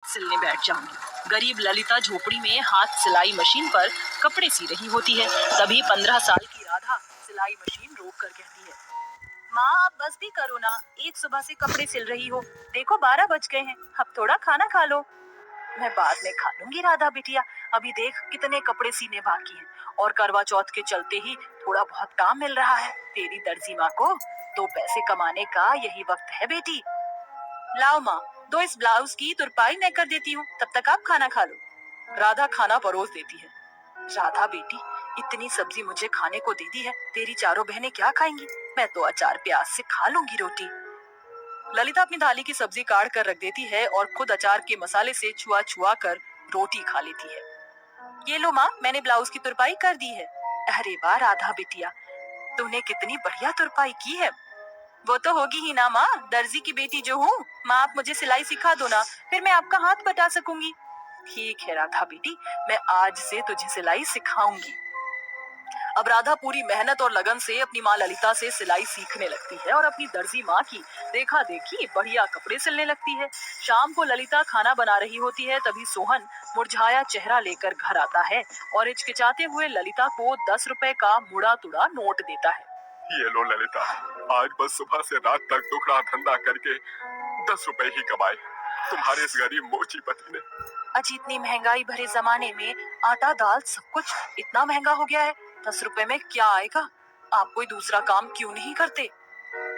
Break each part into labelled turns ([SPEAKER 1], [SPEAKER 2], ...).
[SPEAKER 1] सिलने बैठ जाऊंगी। गरीब ललिता झोपड़ी में हाथ सिलाई मशीन पर कपड़े सी रही होती है। तभी 15 साल की राधा सिलाई मशीन रोक कर कहती है, माँ आप बस भी करो ना, एक सुबह से कपड़े सिल रही हो, देखो 12 बज गए हैं, अब थोड़ा खाना खा लो। मैं बाद में खा लूंगी राधा बिटिया, अभी देख कितने कपड़े सीने बाकी हैं और करवा चौथ के चलते ही थोड़ा बहुत काम मिल रहा है। तेरी दर्जी माँ को 2 पैसे कमाने का यही वक्त है बेटी। लाओ माँ, दो इस ब्लाउज की तुरपाई मैं कर देती हूँ, तब तक आप खाना खा लो। राधा खाना परोस देती है। राधा बेटी, इतनी सब्जी मुझे खाने को दे दी है, तेरी चारों बहनें क्या खाएंगी? मैं तो अचार प्याज से खा लूंगी रोटी। ललिता अपनी थाली की सब्जी काट कर रख देती है और खुद अचार के मसाले से छुआ छुआ कर रोटी खा लेती है। ये लो माँ, मैंने ब्लाउज की तुरपाई कर दी है। अरे वाह राधा बिटिया, तूने कितनी बढ़िया तुरपाई की है। वो तो होगी ही ना माँ, दर्जी की बेटी जो हूँ। माँ आप मुझे सिलाई सिखा दो ना, फिर मैं आपका हाथ बटा सकूंगी। ठीक है राधा बेटी, मैं आज से तुझे सिलाई सिखाऊंगी। अब राधा पूरी मेहनत और लगन से अपनी माँ ललिता से सिलाई सीखने लगती है और अपनी दर्जी माँ की देखा देखी बढ़िया कपड़े सिलने लगती है। शाम को ललिता खाना बना रही होती है, तभी सोहन मुरझाया चेहरा लेकर घर आता है और हिचकिचाते हुए ललिता को 10 रुपए का मुड़ा तुड़ा नोट देता है।
[SPEAKER 2] ये लो ललिता, आज बस सुबह से रात तक दुखड़ा धंधा करके 10 रुपए ही कमाए तुम्हारे इस गरीब मोची पति ने।
[SPEAKER 1] अजी इतनी महंगाई भरे जमाने में आटा दाल सब कुछ इतना महंगा हो गया है, 10 रुपए में क्या आएगा? आप कोई दूसरा काम क्यों नहीं करते?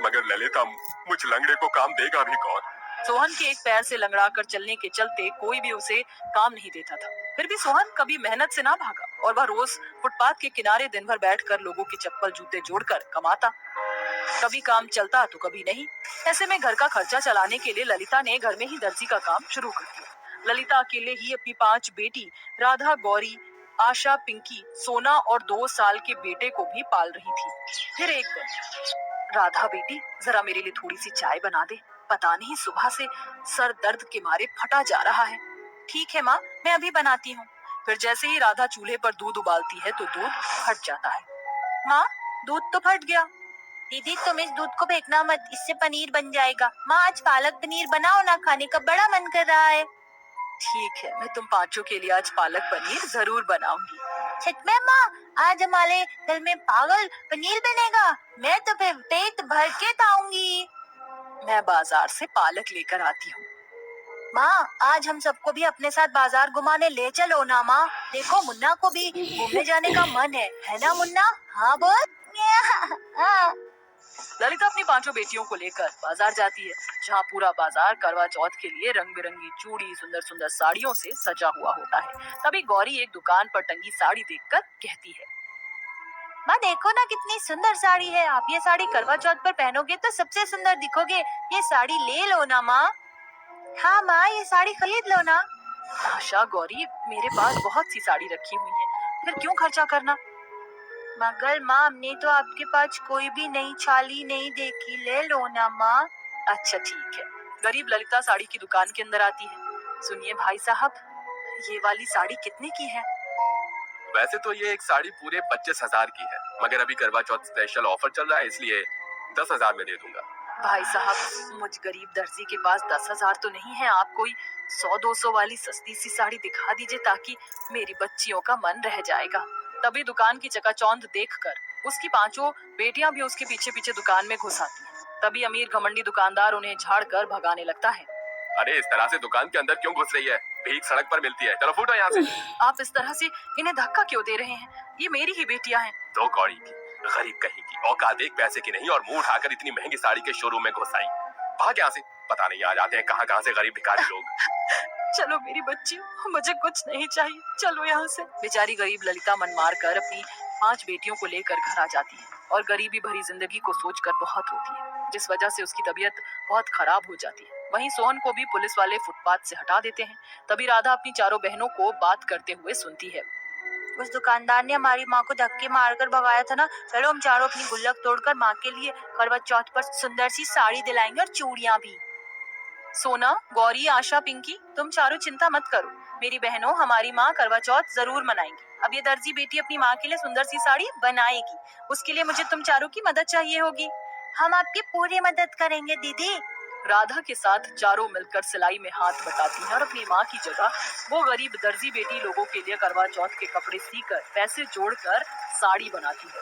[SPEAKER 2] मगर ललिता, मुझ लंगड़े को काम देगा भी कौन?
[SPEAKER 1] सोहन के एक पैर से लंगड़ा कर चलने के चलते कोई भी उसे काम नहीं देता था। फिर भी सोहन कभी मेहनत से ना भागा और वह रोज फुटपाथ के किनारे दिन भर बैठकर लोगों के चप्पल जूते जोड़कर कमाता। कभी काम चलता तो कभी नहीं। ऐसे में घर का खर्चा चलाने के लिए ललिता ने घर में ही दर्जी का काम शुरू कर दिया। ललिता अकेले ही अपनी 5 बेटी राधा, गौरी, आशा, पिंकी, सोना और 2 साल के बेटे को भी पाल रही थी। फिर एक दिन, राधा बेटी जरा मेरे लिए थोड़ी सी चाय बना दे, पता नहीं सुबह से सर दर्द के मारे फटा जा रहा है। ठीक है माँ, मैं अभी बनाती हूँ। फिर जैसे ही राधा चूल्हे पर दूध उबालती है तो दूध फट जाता है। माँ, दूध तो फट गया। दीदी तुम इस दूध को फेंकना मत, इससे पनीर बन जाएगा। माँ आज पालक पनीर बनाओ ना, खाने का बड़ा मन कर रहा है। ठीक है, मैं तुम पांचों के लिए आज पालक पनीर जरूर बनाऊंगी। सच में माँ, आज हमारे घर में पागल पनीर बनेगा, मैं तो फिर पेट भर के खाऊंगी। मैं बाजार से पालक लेकर आती हूँ। माँ आज हम सबको भी अपने साथ बाजार घुमाने ले चलो ना माँ, देखो मुन्ना को भी घूमने जाने का मन है ना मुन्ना? हाँ बोल। ललिता अपनी 5 बेटियों को लेकर बाजार जाती है, जहाँ पूरा बाजार करवा चौथ के लिए रंग बिरंगी चूड़ी, सुंदर सुंदर साड़ियों से सजा हुआ होता है। तभी गौरी एक दुकान पर टंगी साड़ी देखकर कहती है, माँ देखो ना कितनी सुंदर साड़ी है, आप ये साड़ी करवा चौथ पर पहनोगे तो सबसे सुंदर दिखोगे, ये साड़ी ले लो ना माँ। हाँ माँ, ये साड़ी खरीद लो ना। आशा, गौरी, मेरे पास बहुत सी साड़ी रखी हुई है, फिर क्यों खर्चा करना? मगर माँ हमने तो आपके पास कोई भी नई छाली नहीं देखी, ले लो ना माँ। अच्छा ठीक है। गरीब ललिता साड़ी की दुकान के अंदर आती है। सुनिए भाई साहब, ये वाली साड़ी कितने की है?
[SPEAKER 2] वैसे तो ये एक साड़ी पूरे 25,000 की है, मगर अभी करवा चौथ स्पेशल ऑफर चल रहा है, इसलिए 10,000 में दे दूंगा।
[SPEAKER 1] भाई साहब, मुझ गरीब दर्जी के पास 10,000 तो नहीं है, आप कोई 100-200 वाली सस्ती सी साड़ी दिखा दीजिए, ताकि मेरी बच्चियों का मन रह जाएगा। तभी दुकान की चकाचौंध देखकर उसकी 5 बेटियां भी उसके पीछे पीछे दुकान में घुस आती हैं। तभी अमीर घमंडी दुकानदार उन्हें झाड़ कर भगाने लगता है।
[SPEAKER 2] अरे इस तरह से दुकान के अंदर क्यों घुस रही है? भीख सड़क पर मिलती है, चलो फूटो यहाँ से।
[SPEAKER 1] आप इस तरह से इन्हें धक्का क्यों दे रहे हैं? ये मेरी ही बेटियां हैं।
[SPEAKER 2] दो कौड़ी की गरीब कहीं की औकात एक पैसे की नहीं, और मुंह उठाकर इतनी महंगी साड़ी के शोरूम में घुस आई। भाग यहाँ से, पता नहीं आ जाते हैं कहाँ कहाँ से गरीब भिखारी लोग।
[SPEAKER 1] चलो मेरी बच्चियों, मुझे कुछ नहीं चाहिए, चलो यहाँ से। बेचारी गरीब ललिता मन मार कर अपनी 5 बेटियों को लेकर घर आ जाती है और गरीबी भरी जिंदगी को सोचकर बहुत रोती है, जिस वजह से उसकी तबीयत बहुत खराब हो जाती है। वहीं सोहन को भी पुलिस वाले फुटपाथ से हटा देते हैं। तभी राधा अपनी चारों बहनों को बात करते हुए सुनती है। उस दुकानदार ने हमारी माँ को धक्के मारकर भगाया था ना, चलो हम चारों अपनी गुल्लक तोड़कर माँ के लिए करवा चौथ पर सुंदर सी साड़ी दिलाएंगे और चूड़ियाँ भी। सोना, गौरी, आशा, पिंकी, तुम चारों चिंता मत करो, मेरी बहनों, हमारी माँ करवा चौथ जरूर मनाएंगी। अब ये दर्जी बेटी अपनी माँ के लिए सुंदर सी साड़ी बनाएगी, उसके लिए मुझे तुम चारों की मदद चाहिए होगी। हम आपकी पूरी मदद करेंगे दीदी। राधा के साथ चारों मिलकर सिलाई में हाथ बटाती हैं और अपनी माँ की जगह वो गरीब दर्जी बेटी लोगों के लिए करवा चौथ के कपड़े सीकर पैसे जोड़कर साड़ी बनाती है।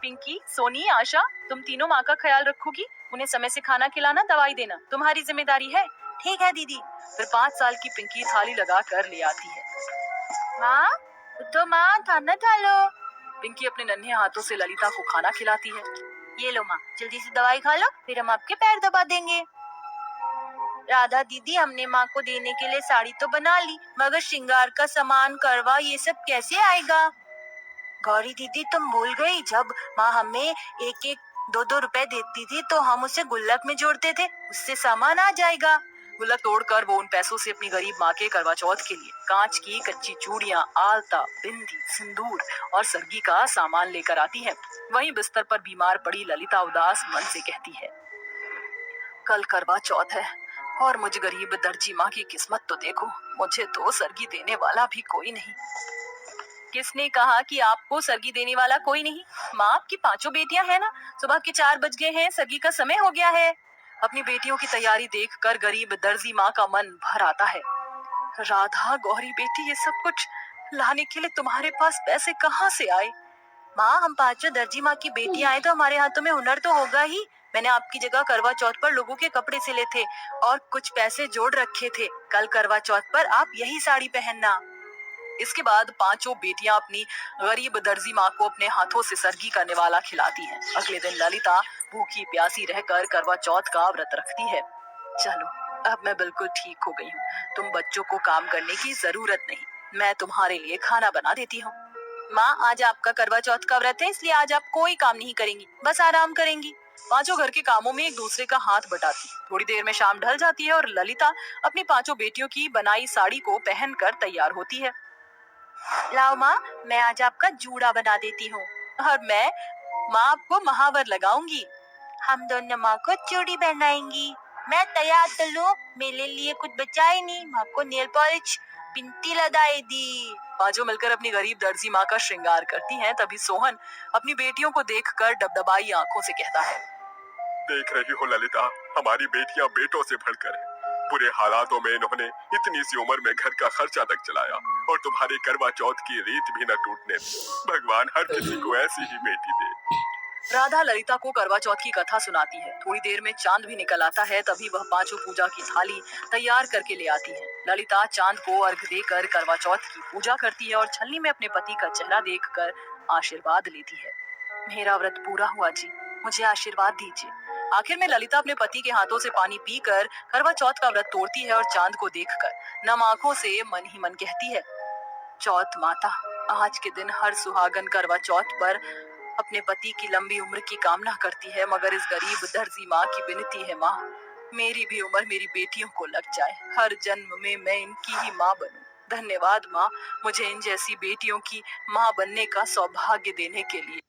[SPEAKER 1] पिंकी, सोनी, आशा, तुम तीनों माँ का ख्याल रखोगी। उन्हें समय से खाना खिलाना, दवाई देना तुम्हारी जिम्मेदारी है। ठीक है दीदी। फिर 5 साल की पिंकी थाली लगा कर ले आती है। माँ, तो माँ खाना खा लो। पिंकी अपने नन्हे हाथों से ललिता को खाना खिलाती है। ये लो माँ, जल्दी से दवाई खा लो, फिर हम आपके पैर दबा देंगे। राधा दीदी, हमने माँ को देने के लिए साड़ी तो बना ली, मगर श्रृंगार का सामान, करवा, ये सब कैसे आएगा? गौरी दीदी, तुम भूल गई, जब माँ हमें 1-1 2-2 रुपए देती थी तो हम उसे गुल्लक में जोड़ते थे, उससे सामान आ जाएगा। गुल्लक तोड़कर वो उन पैसों से अपनी गरीब माँ के करवा चौथ के लिए कांच की कच्ची चूड़ियां, आलता, बिंदी, सिंदूर और सरगी का सामान लेकर आती है। वहीं बिस्तर पर बीमार पड़ी ललिता उदास मन से कहती है, कल करवा चौथ है और मुझ गरीब दर्जी माँ की किस्मत तो देखो, मुझे तो सरगी देने वाला भी कोई नहीं। किसने कहा कि आपको सरगी देने वाला कोई नहीं? माँ, आपकी 5 बेटियां हैं ना? सुबह के 4 बज गए हैं, सरगी का समय हो गया है। अपनी बेटियों की तैयारी देखकर गरीब दर्जी माँ का मन भर आता है। राधा, गौरी बेटी, ये सब कुछ लाने के लिए तुम्हारे पास पैसे कहाँ से आए? माँ, हम 5 दर्जी माँ की बेटियां आए तो हमारे हाथों में हुनर तो होगा ही। मैंने आपकी जगह करवा चौथ पर लोगों के कपड़े सिले थे और कुछ पैसे जोड़ रखे थे। कल करवा चौथ पर आप यही साड़ी पहनना। इसके बाद 5 बेटियां अपनी गरीब दर्जी माँ को अपने हाथों से सरगी का निवाला खिलाती हैं। अगले दिन ललिता भूखी प्यासी रहकर करवा चौथ का व्रत रखती है। चलो, अब मैं बिल्कुल ठीक हो गई हूँ। तुम बच्चों को काम करने की जरूरत नहीं, मैं तुम्हारे लिए खाना बना देती हूँ। माँ, आज आपका करवा चौथ का व्रत है, इसलिए आज आप कोई काम नहीं करेंगी, बस आराम करेंगी। 5 घर के कामों में एक दूसरे का हाथ बटाती। थोड़ी देर में शाम ढल जाती है और ललिता अपनी 5 बेटियों की बनाई साड़ी को पहनकर तैयार होती है। लाओ माँ, मैं आज आपका जूड़ा बना देती हूँ और मैं माँ आपको महावर लगाऊंगी। हम दोनों माँ को चूड़ी पहनाएंगी। मैं तैयार तो लूं, मेरे लिए कुछ बचा ही नहीं, माँ को नेल पॉलिश पिंती लगाई दी। 5 मिलकर अपनी गरीब दर्जी माँ का श्रृंगार करती हैं। तभी सोहन अपनी बेटियों को देखकर डबडबाई आंखों से कहता है,
[SPEAKER 2] देख रही हो ललिता, हमारी बेटियां बेटों से बढ़कर हैं। बुरे हालातों में इन्होंने इतनी सी उम्र में घर का खर्चा तक चलाया और तुम्हारी करवा चौथ की रीत भी न टूटने दी। भगवान हर किसी को ऐसी ही बेटी दे।
[SPEAKER 1] राधा ललिता को करवा चौथ की कथा सुनाती है। थोड़ी देर में चांद भी निकल आता है। तभी वह 5 पूजा की थाली तैयार करके ले आती है। ललिता चांद को अर्घ देकर करवा चौथ की पूजा करती है और छलनी में अपने पति का चेहरा देखकर आशीर्वाद लेती है। मेरा व्रत पूरा हुआ जी, मुझे आशीर्वाद दीजिए। आखिर में ललिता अपने पति के हाथों से पानी पीकर करवा चौथ का व्रत तोड़ती है और चांद को देखकर नम आंखों से मन ही मन कहती है, चौथ माता, आज के दिन हर सुहागन करवा चौथ पर अपने पति की लंबी उम्र की कामना करती है, मगर इस गरीब दर्जी माँ की विनती है, माँ, मेरी भी उम्र मेरी बेटियों को लग जाए, हर जन्म में मैं इनकी ही माँ बनूं। धन्यवाद माँ, मुझे इन जैसी बेटियों की माँ बनने का सौभाग्य देने के लिए।